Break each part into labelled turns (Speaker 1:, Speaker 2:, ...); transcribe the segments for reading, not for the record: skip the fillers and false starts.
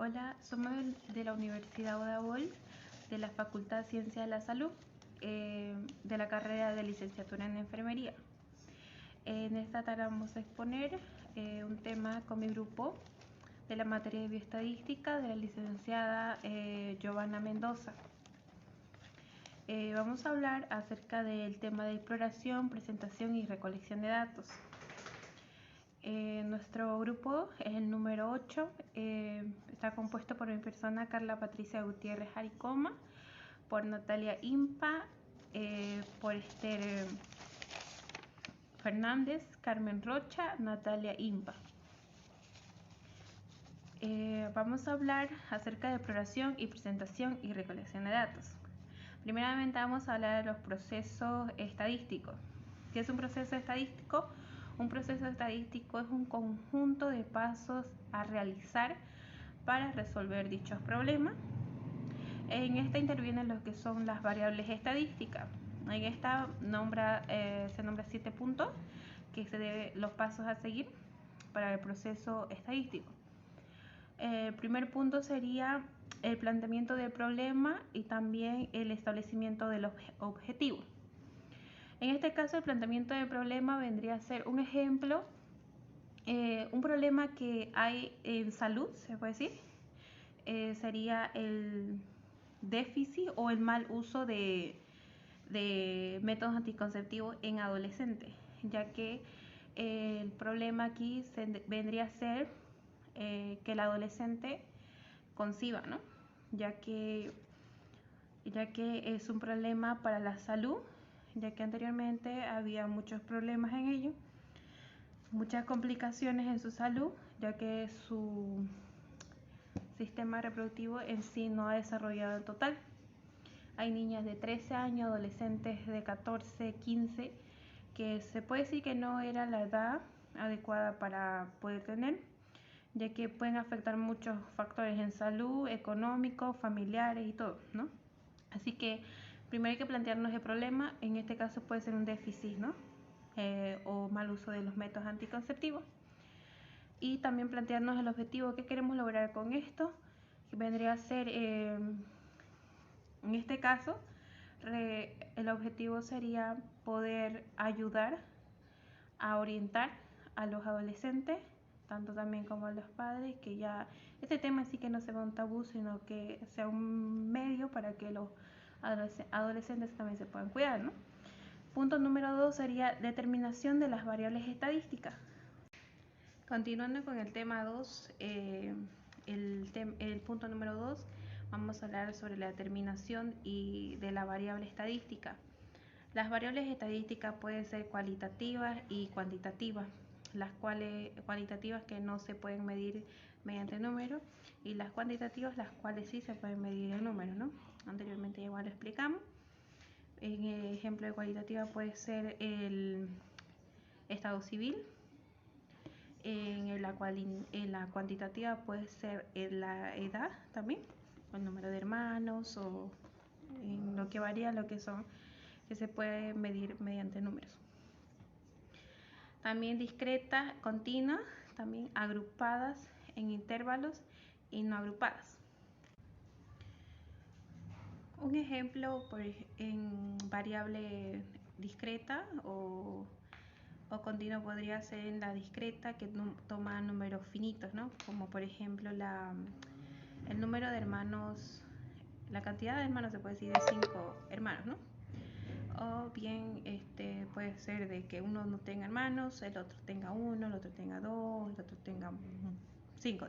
Speaker 1: Hola, somos de la Universidad Udabol, de la Facultad de Ciencias de la Salud, de la carrera de licenciatura en enfermería. En esta tarde vamos a exponer un tema con mi grupo de la materia de bioestadística de la licenciada Giovanna Mendoza. Vamos a hablar acerca del tema de exploración, presentación y recolección de datos. Nuestro grupo es el número 8, está compuesto por mi persona Carla Patricia Gutiérrez Aricoma, por Natalia Impa, por Esther Fernández, Carmen Rocha, Natalia Impa. Vamos a hablar acerca de exploración y presentación y recolección de datos. Primeramente vamos a hablar de los procesos estadísticos. ¿Qué es un proceso estadístico? Un proceso estadístico es un conjunto de pasos a realizar para resolver dichos problemas. En esta intervienen lo que son las variables estadísticas. En esta se nombra 7 puntos que los pasos a seguir para el proceso estadístico. El primer punto sería el planteamiento del problema y también el establecimiento de los objetivos. En este caso, el planteamiento del problema vendría a ser un ejemplo, un problema que hay en salud, se puede decir, sería el déficit o el mal uso de métodos anticonceptivos en adolescentes, ya que el problema aquí vendría a ser que el adolescente conciba, ¿no? ya que es un problema para la salud, ya que anteriormente había muchos problemas en ello, muchas complicaciones en su salud, ya que su sistema reproductivo en sí no ha desarrollado en total. Hay niñas de 13 años, adolescentes de 14, 15, que se puede decir que no era la edad adecuada para poder tener, ya que pueden afectar muchos factores en salud, económicos, familiares y todo, ¿no? Así que primero hay que plantearnos el problema, en este caso puede ser un déficit, ¿no? O mal uso de los métodos anticonceptivos. Y también plantearnos el objetivo, ¿qué queremos lograr con esto? Que vendría a ser, en este caso, el objetivo sería poder ayudar a orientar a los adolescentes, tanto también como a los padres, que ya este tema sí que no sea un tabú, sino que sea un medio para que los adolescentes también se puedan cuidar, ¿no? Punto número 2 sería determinación de las variables estadísticas. Continuando con el tema 2, el punto número 2, vamos a hablar sobre la determinación y de la variable estadística. Las variables estadísticas pueden ser cualitativas y cuantitativas, las cuales cualitativas que no se pueden medir mediante números y las cuantitativas las cuales sí se pueden medir en números, ¿no? Anteriormente igual lo explicamos. En el ejemplo de cualitativa puede ser el estado civil, en la cuantitativa puede ser la edad también, el número de hermanos o en lo que varía lo que son, que se puede medir mediante números. También discretas, continuas, también agrupadas en intervalos y no agrupadas. Un ejemplo en variable discreta o continua podría ser en la discreta, que toma números finitos, ¿no? Como por ejemplo el número de hermanos, la cantidad de hermanos se puede decir de 5 hermanos, ¿no? O bien puede ser de que uno no tenga hermanos, el otro tenga 1, el otro tenga 2, el otro tenga 5,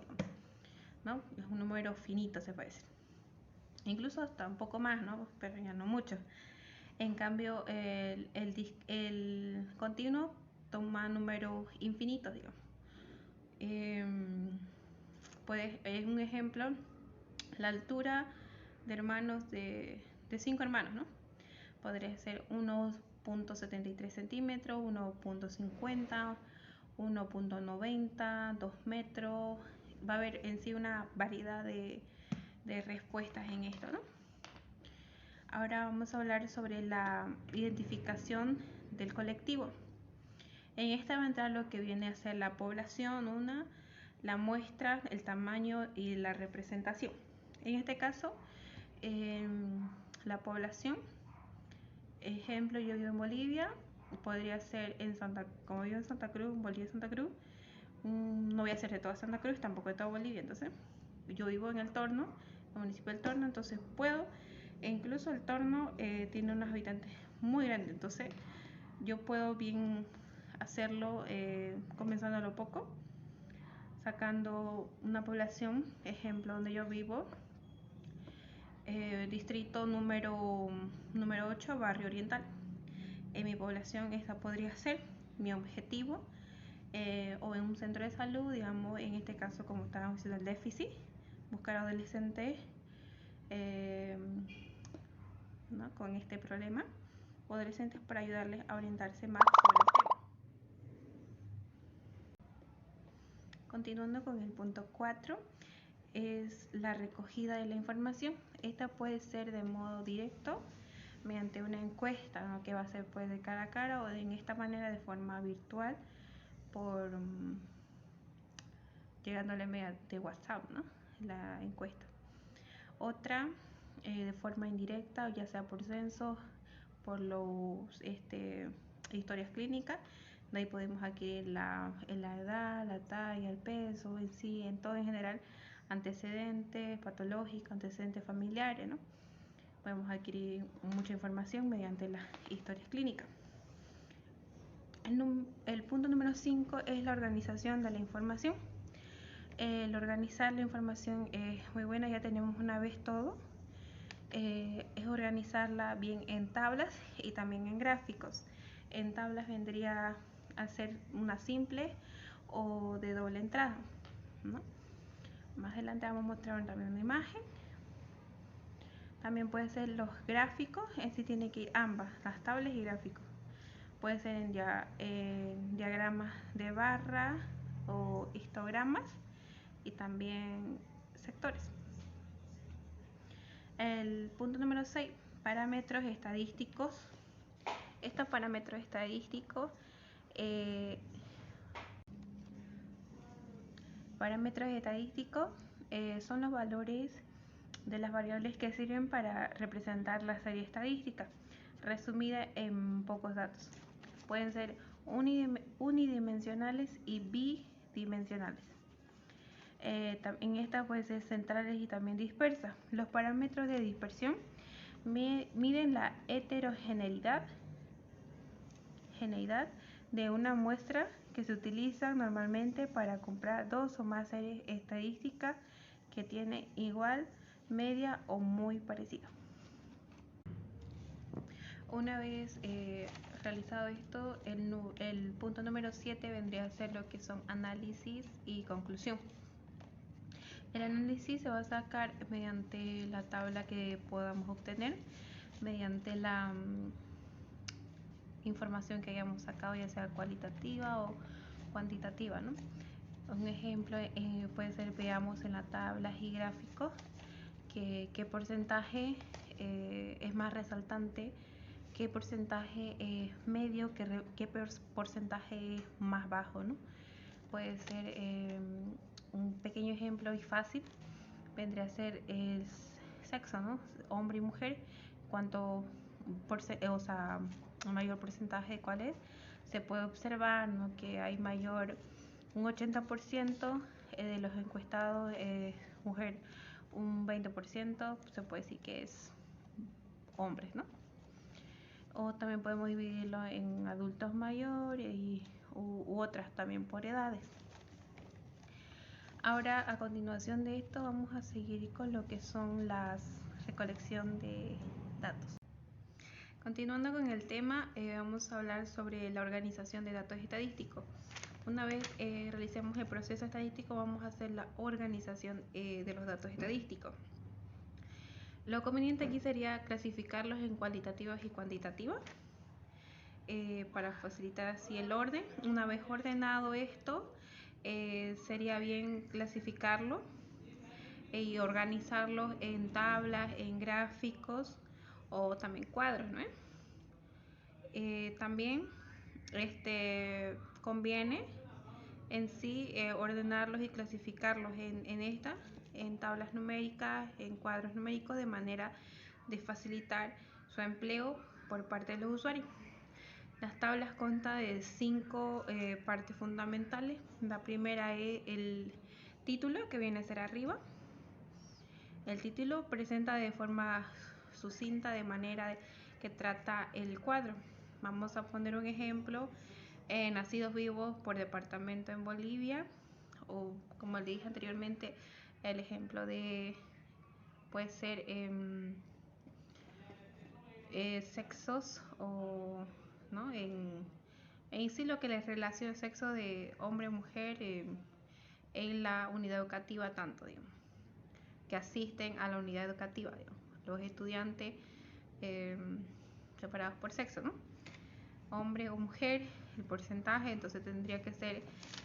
Speaker 1: ¿no? Es un número finito, se puede decir. Incluso hasta un poco más, ¿no? Pero ya no mucho. En cambio, el continuo toma números infinitos, digamos. Es un ejemplo, la altura de hermanos de 5 hermanos, ¿no? Podría ser 1.73 centímetros, 1.50, 1.90, 2 metros. Va a haber en sí una variedad de respuestas en esto, ¿no? Ahora vamos a hablar sobre la identificación del colectivo. En esta va a entrar lo que viene a ser la población, la muestra, el tamaño y la representación. En este caso, la población, ejemplo, yo vivo en Bolivia, podría ser como vivo en Santa Cruz, Bolivia, Santa Cruz, no voy a ser de toda Santa Cruz, tampoco de toda Bolivia, entonces yo vivo en el Torno, el municipio del Torno, entonces puedo, e incluso el Torno tiene unos habitantes muy grandes, entonces yo puedo bien hacerlo comenzando a lo poco, sacando una población, ejemplo, donde yo vivo, distrito número 8, barrio oriental. En mi población esta podría ser mi objetivo, o en un centro de salud, digamos, en este caso como estábamos diciendo el déficit, buscar adolescentes ¿no? con este problema, o adolescentes para ayudarles a orientarse más sobre el tema. Continuando con el punto 4, es la recogida de la información. Esta puede ser de modo directo, mediante una encuesta, ¿no? que va a ser pues de cara a cara, o en esta manera de forma virtual, por llegándole mediante WhatsApp, ¿no? la encuesta. Otra de forma indirecta, ya sea por censos, por los historias clínicas, de ahí podemos adquirir la edad, la talla, el peso, en sí, en todo en general, antecedentes patológicos, antecedentes familiares, ¿no? Podemos adquirir mucha información mediante las historias clínicas. El punto número 5 es la organización de la información. El organizar la información es muy buena, ya tenemos una vez todo. Es organizarla bien en tablas y también en gráficos. En tablas vendría a ser una simple o de doble entrada, ¿no? Más adelante vamos a mostrar también una imagen. También puede ser los gráficos, en sí tiene que ir ambas, las tablas y gráficos. Puede ser en diagramas de barra o histogramas, y también sectores. El punto número 6, parámetros estadísticos. Estos parámetros estadísticos son los valores de las variables que sirven para representar la serie estadística, resumida en pocos datos. Pueden ser unidimensionales y bidimensionales. En esta pueden ser centrales y también dispersas. Los parámetros de dispersión miden la heterogeneidad de una muestra, que se utiliza normalmente para comparar dos o más series estadísticas que tienen igual, media o muy parecida. Una vez realizado esto, el punto número 7 vendría a ser lo que son análisis y conclusión. El análisis se va a sacar mediante la tabla que podamos obtener, mediante la información que hayamos sacado, ya sea cualitativa o cuantitativa, ¿no? Un ejemplo puede ser, veamos en las tablas y gráficos qué porcentaje es más resaltante, qué porcentaje es medio, qué porcentaje es más bajo, ¿no? Puede ser un pequeño ejemplo y fácil, vendría a ser el sexo, ¿no? Hombre y mujer, cuánto mayor porcentaje cuál es. Se puede observar, ¿no? que hay un 80% de los encuestados es mujer, un 20% se puede decir que es hombres, ¿no? O también podemos dividirlo en adultos mayores u otras también por edades. Ahora, a continuación de esto, vamos a seguir con lo que son las recolección de datos. Continuando con el tema, vamos a hablar sobre la organización de datos estadísticos. Una vez realicemos el proceso estadístico, vamos a hacer la organización de los datos estadísticos. Lo conveniente aquí sería clasificarlos en cualitativos y cuantitativos, para facilitar así el orden. Una vez ordenado esto, sería bien clasificarlo y organizarlos en tablas, en gráficos o también cuadros, ¿no? También conviene en sí ordenarlos y clasificarlos en tablas numéricas, en cuadros numéricos, de manera de facilitar su empleo por parte de los usuarios. Las tablas constan de 5 partes fundamentales. La primera es el título, que viene a ser arriba. El título presenta de forma sucinta de manera que trata el cuadro. Vamos a poner un ejemplo: nacidos vivos por departamento en Bolivia, o como le dije anteriormente, el ejemplo de puede ser sexos, o ¿no? en sí lo que les relaciona el sexo de hombre o mujer en la unidad educativa, tanto digamos, que asisten a la unidad educativa, digamos, los estudiantes separados por sexo, ¿no? Hombre o mujer, el porcentaje, entonces tendría que ser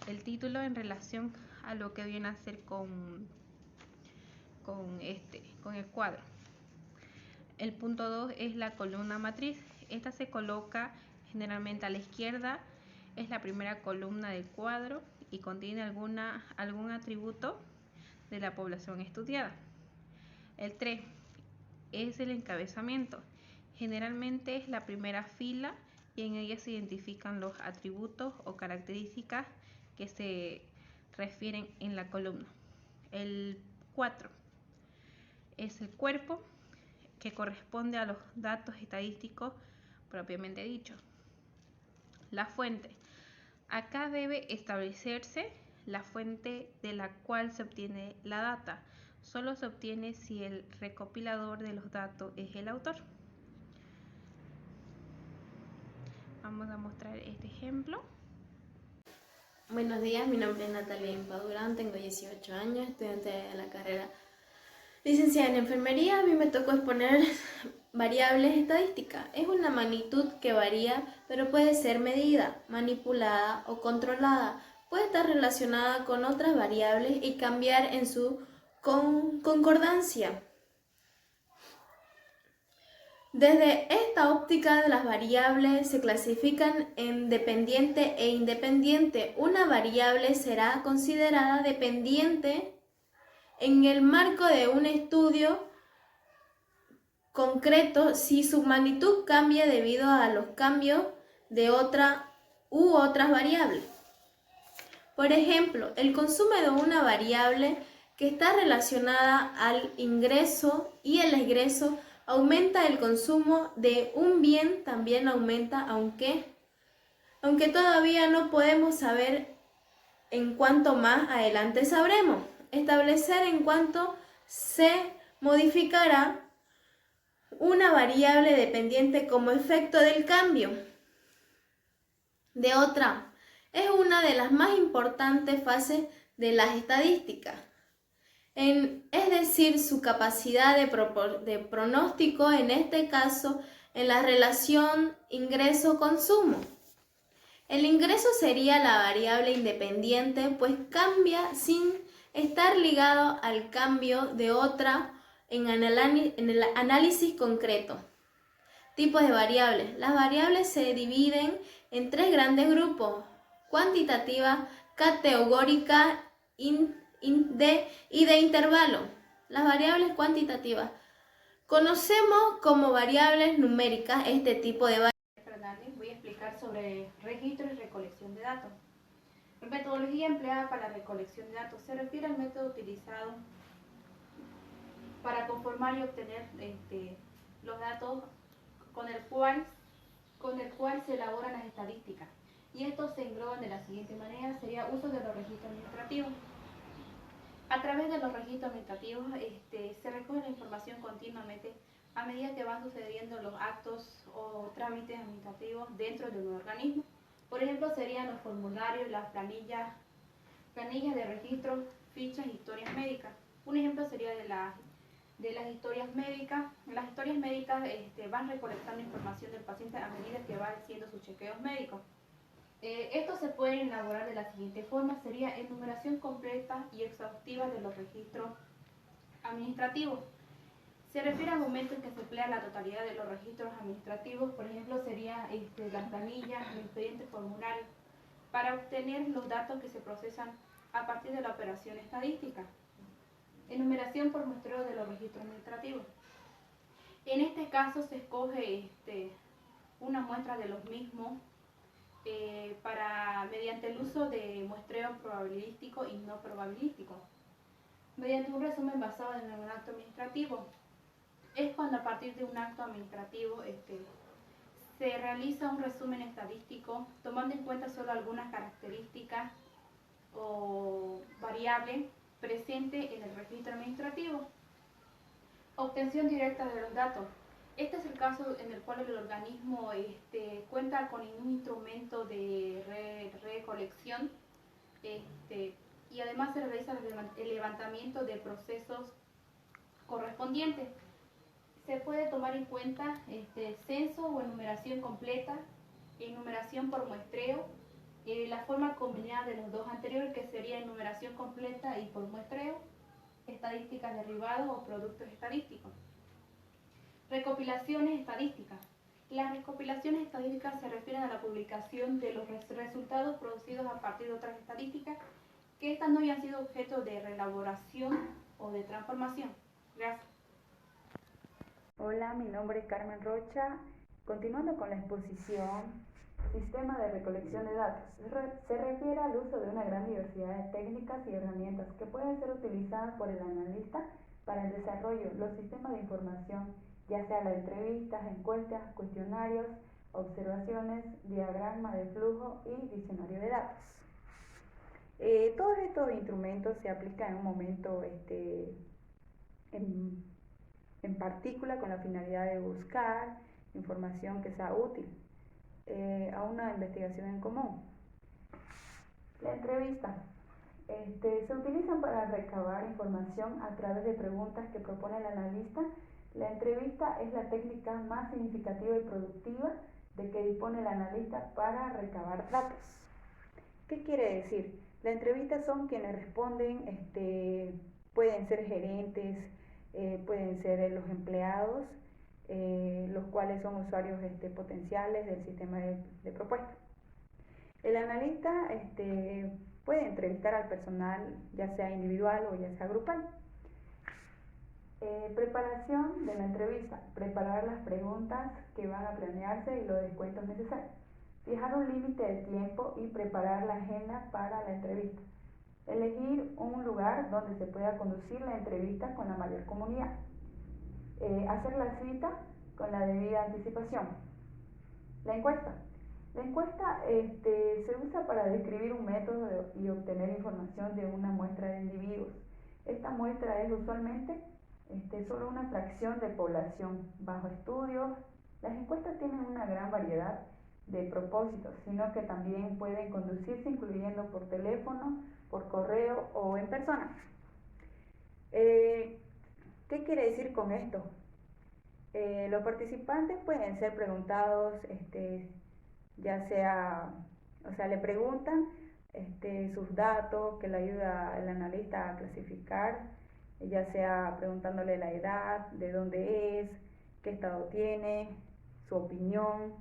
Speaker 1: el título en relación a lo que viene a ser con el cuadro. El punto 2 es la columna matriz. Esta se coloca generalmente a la izquierda, es la primera columna del cuadro y contiene algún atributo de la población estudiada. El 3 es el encabezamiento. Generalmente es la primera fila y en ella se identifican los atributos o características que se refieren en la columna. El 4 es el cuerpo, que corresponde a los datos estadísticos propiamente dichos. La fuente. Acá debe establecerse la fuente de la cual se obtiene la data. Solo se obtiene si el recopilador de los datos es el autor. Vamos a mostrar este ejemplo.
Speaker 2: Buenos días, mi nombre es Natalia Impadurán, tengo 18 años, estudiante de la carrera licenciada en enfermería. A mí me tocó exponer variables estadísticas. Es una magnitud que varía, pero puede ser medida, manipulada o controlada. Puede estar relacionada con otras variables y cambiar en su concordancia. Desde esta óptica, las variables se clasifican en dependiente e independiente. Una variable será considerada dependiente en el marco de un estudio concreto si su magnitud cambia debido a los cambios de otra u otras variables. Por ejemplo, el consumo de una variable que está relacionada al ingreso y el egreso aumenta. El consumo de un bien también aumenta, aunque todavía no podemos saber en cuánto. Más adelante sabremos establecer en cuánto se modificará una variable dependiente como efecto del cambio de otra. Es una de las más importantes fases de las estadísticas, es decir, su capacidad de pronóstico, en este caso, en la relación ingreso-consumo. El ingreso sería la variable independiente, pues cambia sin estar ligado al cambio de otra en el análisis concreto. Tipos de variables. Las variables se dividen en 3 grandes grupos: cuantitativa, categórica y de intervalo. Las variables cuantitativas. Conocemos como variables numéricas este tipo de variables.
Speaker 3: Voy a explicar sobre registro y recolección de datos. La metodología empleada para la recolección de datos se refiere al método utilizado para conformar y obtener los datos con el cual se elaboran las estadísticas. Y estos se engloban de la siguiente manera: sería uso de los registros administrativos. A través de los registros administrativos se recoge la información continuamente a medida que van sucediendo los actos o trámites administrativos dentro de un organismo. Por ejemplo, serían los formularios, las planillas de registro, fichas, historias médicas. Un ejemplo sería de las historias médicas. Las historias médicas van recolectando información del paciente a medida que va haciendo sus chequeos médicos. Estos se pueden elaborar de la siguiente forma: sería enumeración completa y exhaustiva de los registros administrativos. Se refiere al momento en que se emplea la totalidad de los registros administrativos. Por ejemplo, sería las planillas, los expedientes formularios. para obtener los datos que se procesan a partir de la operación estadística. Enumeración por muestreo de los registros administrativos. En este caso se escoge una muestra de los mismos mediante el uso de muestreo probabilístico y no probabilístico. Mediante un resumen basado en un acto administrativo. Es cuando a partir de un acto administrativo se realiza un resumen estadístico tomando en cuenta solo algunas características o variables presentes en el registro administrativo. Obtención directa de los datos. Este es el caso en el cual el organismo cuenta con un instrumento de recolección y además se realiza el levantamiento de procesos correspondientes. Se puede tomar en cuenta censo o enumeración completa, enumeración por muestreo, la forma combinada de los dos anteriores, que sería enumeración completa y por muestreo, estadísticas derivadas o productos estadísticos. Recopilaciones estadísticas. Las recopilaciones estadísticas se refieren a la publicación de los resultados producidos a partir de otras estadísticas que éstas no hayan sido objeto de reelaboración o de transformación. Gracias.
Speaker 4: Hola, mi nombre es Carmen Rocha. Continuando con la exposición, Sistema de recolección de datos. Se refiere al uso de una gran diversidad de técnicas y herramientas que pueden ser utilizadas por el analista para el desarrollo de los sistemas de información, ya sea las entrevistas, encuestas, cuestionarios, observaciones, diagrama de flujo y diccionario de datos. Todos estos instrumentos se aplican en un momento en particular con la finalidad de buscar información que sea útil a una investigación en común. La entrevista. Se utilizan para recabar información a través de preguntas que propone el analista. La entrevista es la técnica más significativa y productiva de que dispone el analista para recabar datos. ¿Qué quiere decir? La entrevista son quienes responden, pueden ser gerentes, pueden ser los empleados, los cuales son usuarios potenciales del sistema de propuesta. El analista puede entrevistar al personal, ya sea individual o ya sea grupal. Preparación de la entrevista. Preparar las preguntas que van a planearse y los descuentos necesarios. Fijar un límite de tiempo y preparar la agenda para la entrevista. Elegir un lugar donde se pueda conducir la entrevista con la mayor comunidad. Hacer la cita con la debida anticipación. La encuesta. La encuesta se usa para describir un método y obtener información de una muestra de individuos. Esta muestra es usualmente solo una fracción de población bajo estudio. Las encuestas tienen una gran variedad de propósitos, sino que también pueden conducirse incluyendo por teléfono, por correo o en persona. ¿Qué quiere decir con esto? Los participantes pueden ser preguntados, ya sea, le preguntan sus datos que le ayuda al analista a clasificar, ya sea preguntándole la edad, de dónde es, qué estado tiene, su opinión,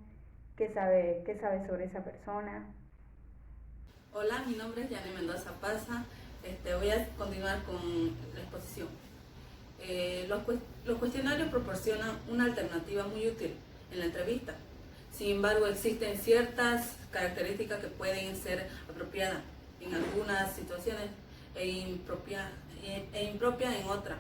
Speaker 4: qué sabe sobre esa persona.
Speaker 5: Hola, mi nombre es Yanni Mendoza Paza. Voy a continuar con la exposición. Los cuestionarios proporcionan una alternativa muy útil en la entrevista. Sin embargo, existen ciertas características que pueden ser apropiadas en algunas situaciones e impropias en otras.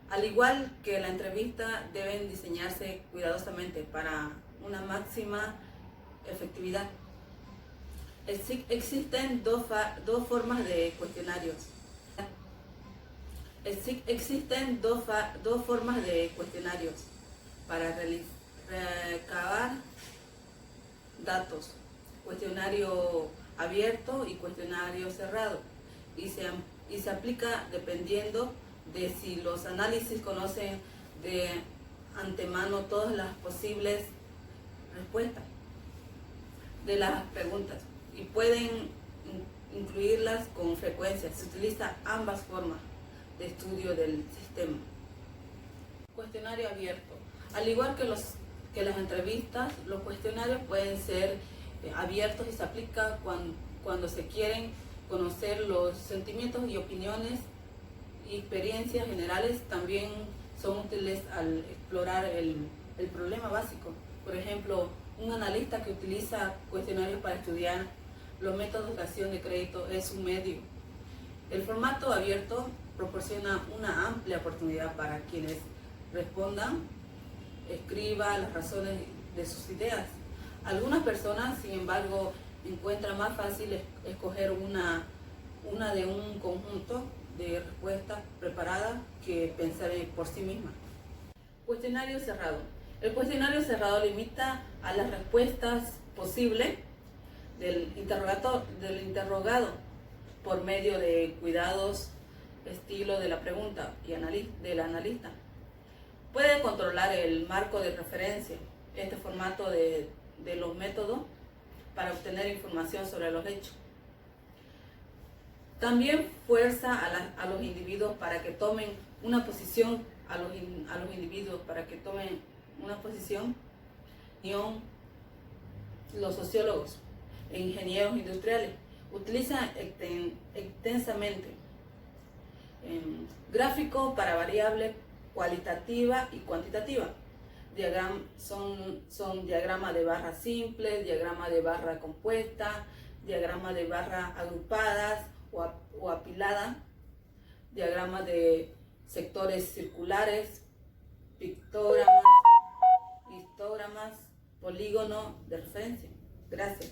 Speaker 5: Al igual que la entrevista, deben diseñarse cuidadosamente para una máxima efectividad. Existen dos formas de cuestionarios. Existen dos formas de cuestionarios para recabar datos: cuestionario abierto y cuestionario cerrado, y se aplica dependiendo de si los análisis conocen de antemano todas las posibles respuestas de las preguntas y pueden incluirlas con frecuencia. Se utiliza ambas formas de estudio del sistema. Cuestionario abierto. Al igual que las entrevistas, los cuestionarios pueden ser abiertos y se aplica cuando se quieren conocer los sentimientos y opiniones y experiencias generales. También son útiles al explorar el problema básico. Por ejemplo, un analista que utiliza cuestionarios para estudiar los métodos de acción de crédito es un medio. El formato abierto proporciona una amplia oportunidad para quienes respondan, escriban las razones de sus ideas. Algunas personas, sin embargo, encuentran más fácil escoger una de un conjunto de respuestas preparadas que pensar por sí misma. Cuestionario cerrado. El cuestionario cerrado limita a las respuestas posibles del interrogado por medio de cuidados, estilo de la pregunta y del analista. Puede controlar el marco de referencia, este formato de los métodos para obtener información sobre los hechos. También fuerza a los individuos para que tomen una posición, los sociólogos e ingenieros industriales utilizan extensamente gráficos para variables cualitativa y cuantitativa. Son diagramas de barras simples, diagramas de barra compuesta, diagramas de barras agrupadas o apiladas, diagramas de sectores circulares, pictogramas, histogramas, polígono de referencia. Gracias.